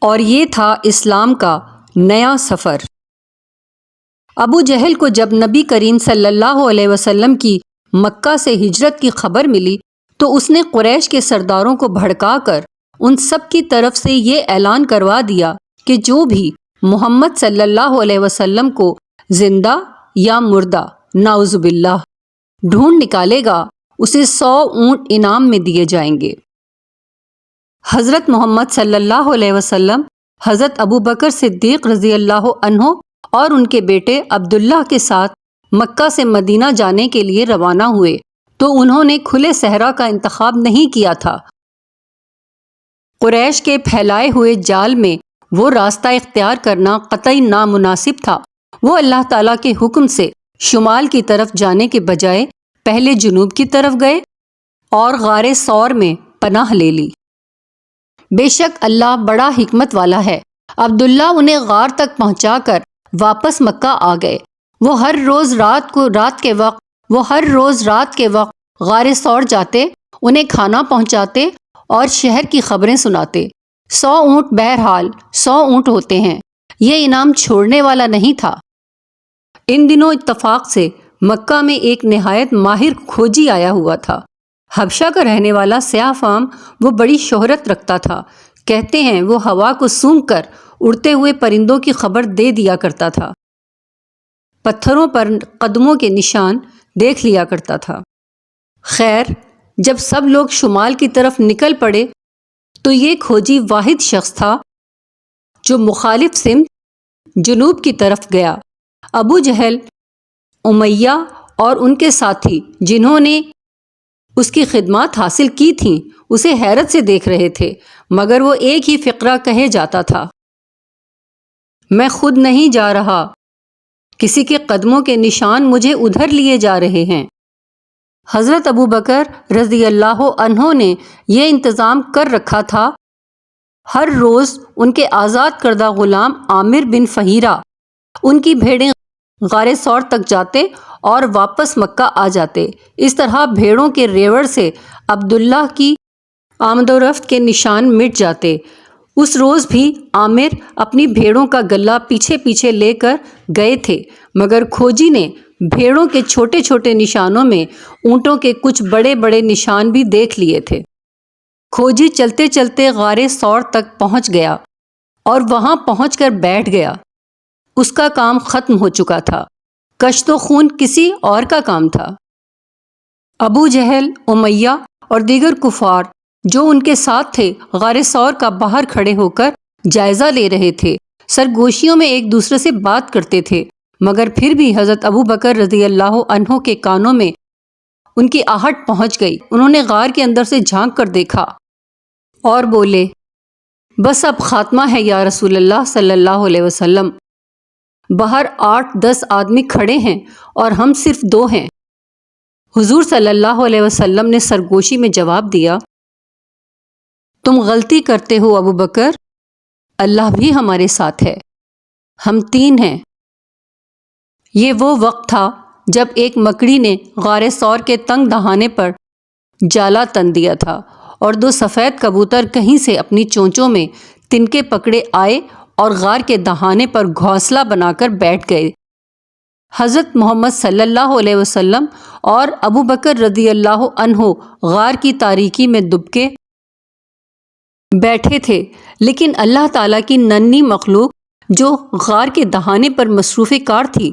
اور یہ تھا اسلام کا نیا سفر۔ ابو جہل کو جب نبی کریم صلی اللہ علیہ وسلم کی مکہ سے ہجرت کی خبر ملی تو اس نے قریش کے سرداروں کو بھڑکا کر ان سب کی طرف سے یہ اعلان کروا دیا کہ جو بھی محمد صلی اللہ علیہ وسلم کو زندہ یا مردہ نعوذ باللہ ڈھونڈ نکالے گا اسے 100 اونٹ انعام میں دیے جائیں گے۔ حضرت محمد صلی اللہ علیہ وسلم حضرت ابو بکر صدیق رضی اللہ عنہ اور ان کے بیٹے عبداللہ کے ساتھ مکہ سے مدینہ جانے کے لیے روانہ ہوئے تو انہوں نے کھلے صحرا کا انتخاب نہیں کیا تھا۔ قریش کے پھیلائے ہوئے جال میں وہ راستہ اختیار کرنا قطعی نامناسب تھا۔ وہ اللہ تعالیٰ کے حکم سے شمال کی طرف جانے کے بجائے پہلے جنوب کی طرف گئے اور غار ثور میں پناہ لے لی۔ بے شک اللہ بڑا حکمت والا ہے۔ عبداللہ انہیں غار تک پہنچا کر واپس مکہ آ گئے۔ وہ ہر روز رات کے وقت غار ثور جاتے، انہیں کھانا پہنچاتے اور شہر کی خبریں سناتے۔ 100 اونٹ بہرحال 100 اونٹ ہوتے ہیں، یہ انعام چھوڑنے والا نہیں تھا۔ ان دنوں اتفاق سے مکہ میں ایک نہایت ماہر کھوجی آیا ہوا تھا۔ حبشہ کا رہنے والا سیاہ فام، وہ بڑی شہرت رکھتا تھا۔ کہتے ہیں وہ ہوا کو سونگھ کر اڑتے ہوئے پرندوں کی خبر دے دیا کرتا تھا، پتھروں پر قدموں کے نشان دیکھ لیا کرتا تھا۔ خیر، جب سب لوگ شمال کی طرف نکل پڑے تو یہ کھوجی واحد شخص تھا جو مخالف سمت جنوب کی طرف گیا۔ ابو جہل، امیہ اور ان کے ساتھی جنہوں نے اس کی خدمات حاصل کی تھیں اسے حیرت سے دیکھ رہے تھے، مگر وہ ایک ہی فقرہ کہے جاتا تھا، میں خود نہیں جا رہا، کسی کے قدموں کے نشان مجھے ادھر لیے جا رہے ہیں۔ حضرت ابو بکر رضی اللہ عنہ نے یہ انتظام کر رکھا تھا، ہر روز ان کے آزاد کردہ غلام عامر بن فہیرہ ان کی بھیڑیں غار ثور تک جاتے اور واپس مکہ آ جاتے۔ اس طرح بھیڑوں کے ریوڑ سے عبداللہ کی آمد و رفت کے نشان مٹ جاتے۔ اس روز بھی عامر اپنی بھیڑوں کا گلہ پیچھے پیچھے لے کر گئے تھے، مگر کھوجی نے بھیڑوں کے چھوٹے چھوٹے نشانوں میں اونٹوں کے کچھ بڑے بڑے نشان بھی دیکھ لیے تھے۔ کھوجی چلتے چلتے غار ثور تک پہنچ گیا اور وہاں پہنچ کر بیٹھ گیا۔ اس کا کام ختم ہو چکا تھا، کشت و خون کسی اور کا کام تھا۔ ابو جہل، امیہ اور دیگر کفار جو ان کے ساتھ تھے غار ثور کا باہر کھڑے ہو کر جائزہ لے رہے تھے، سرگوشیوں میں ایک دوسرے سے بات کرتے تھے، مگر پھر بھی حضرت ابو بکر رضی اللہ عنہ کے کانوں میں ان کی آہٹ پہنچ گئی۔ انہوں نے غار کے اندر سے جھانک کر دیکھا اور بولے، بس اب خاتمہ ہے یا رسول اللہ صلی اللہ علیہ وسلم۔ باہر 8-10 آدمی کھڑے ہیں اور ہم صرف 2 ہیں۔ حضور صلی اللہ علیہ وسلم نے سرگوشی میں جواب دیا، تم غلطی کرتے ہو ابو بکر، اللہ بھی ہمارے ساتھ ہے، ہم 3 ہیں۔ یہ وہ وقت تھا جب ایک مکڑی نے غار ثور کے تنگ دہانے پر جالا تن دیا تھا اور 2 سفید کبوتر کہیں سے اپنی چونچوں میں تنکے پکڑے آئے اور غار کے دہانے پر گھونسلہ بنا کر بیٹھ گئے۔ حضرت محمد صلی اللہ علیہ وسلم اور ابو بکر رضی اللہ عنہ غار کی تاریکی میں دبکے بیٹھے تھے، لیکن اللہ تعالیٰ کی ننھی مخلوق جو غار کے دہانے پر مصروف کار تھی،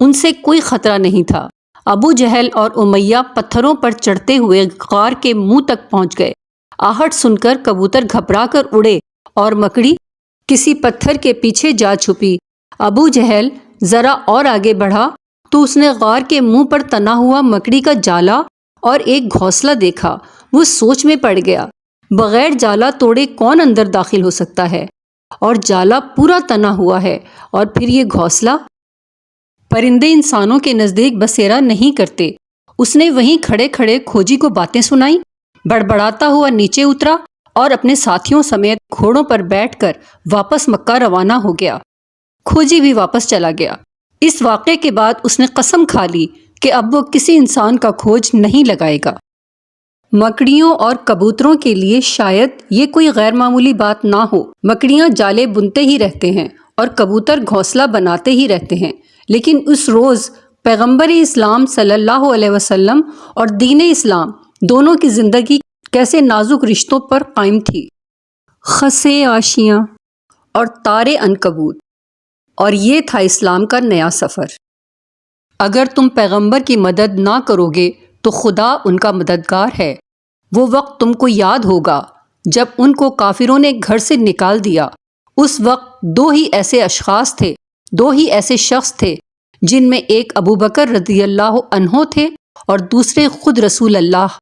ان سے کوئی خطرہ نہیں تھا۔ ابو جہل اور امیہ پتھروں پر چڑھتے ہوئے غار کے منہ تک پہنچ گئے۔ آہٹ سن کر کبوتر گھبرا کر اڑے اور مکڑی کسی پتھر کے پیچھے جا چھپی۔ ابو جہل ذرا اور آگے بڑھا تو اس نے غار کے منہ پر تنا ہوا مکڑی کا جالا اور ایک گھونسلہ دیکھا۔ وہ سوچ میں پڑ گیا، بغیر جالا توڑے کون اندر داخل ہو سکتا ہے، اور جالا پورا تنا ہوا ہے، اور پھر یہ گھونسلہ۔ پرندے انسانوں کے نزدیک بسیرا نہیں کرتے۔ اس نے وہیں کھڑے کھڑے کھوجی کو باتیں سنائی، بڑبڑاتا ہوا نیچے اترا اور اپنے ساتھیوں سمیت گھوڑوں پر بیٹھ کر واپس مکہ روانہ ہو گیا۔ کھوجی بھی واپس چلا گیا۔ اس واقعے کے بعد اس نے قسم کھا لی کہ اب وہ کسی انسان کا کھوج نہیں لگائے گا۔ مکڑیوں اور کبوتروں کے لیے شاید یہ کوئی غیر معمولی بات نہ ہو۔ مکڑیاں جالے بنتے ہی رہتے ہیں اور کبوتر گھونسلہ بناتے ہی رہتے ہیں، لیکن اس روز پیغمبر اسلام صلی اللہ علیہ وسلم اور دین اسلام دونوں کی زندگی کیسے نازک رشتوں پر قائم تھی۔ خسیں آشیاں اور تارے عنکبوت، اور یہ تھا اسلام کا نیا سفر۔ اگر تم پیغمبر کی مدد نہ کرو گے تو خدا ان کا مددگار ہے۔ وہ وقت تم کو یاد ہوگا جب ان کو کافروں نے گھر سے نکال دیا۔ اس وقت دو ہی ایسے شخص تھے جن میں ایک ابو بکر رضی اللہ عنہ تھے اور دوسرے خود رسول اللہ۔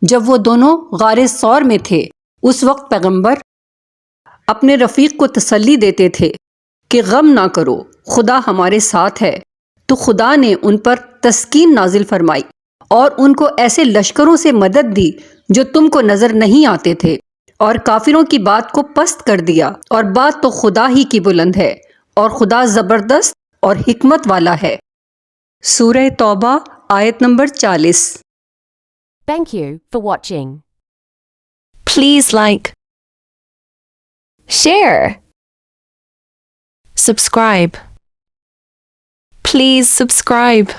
جب وہ دونوں غار ثور میں تھے، اس وقت پیغمبر اپنے رفیق کو تسلی دیتے تھے کہ غم نہ کرو، خدا ہمارے ساتھ ہے۔ تو خدا نے ان پر تسکین نازل فرمائی اور ان کو ایسے لشکروں سے مدد دی جو تم کو نظر نہیں آتے تھے، اور کافروں کی بات کو پست کر دیا۔ اور بات تو خدا ہی کی بلند ہے، اور خدا زبردست اور حکمت والا ہے۔ سورہ توبہ آیت number 40۔ Thank you for watching. Please like, share, subscribe. Please subscribe.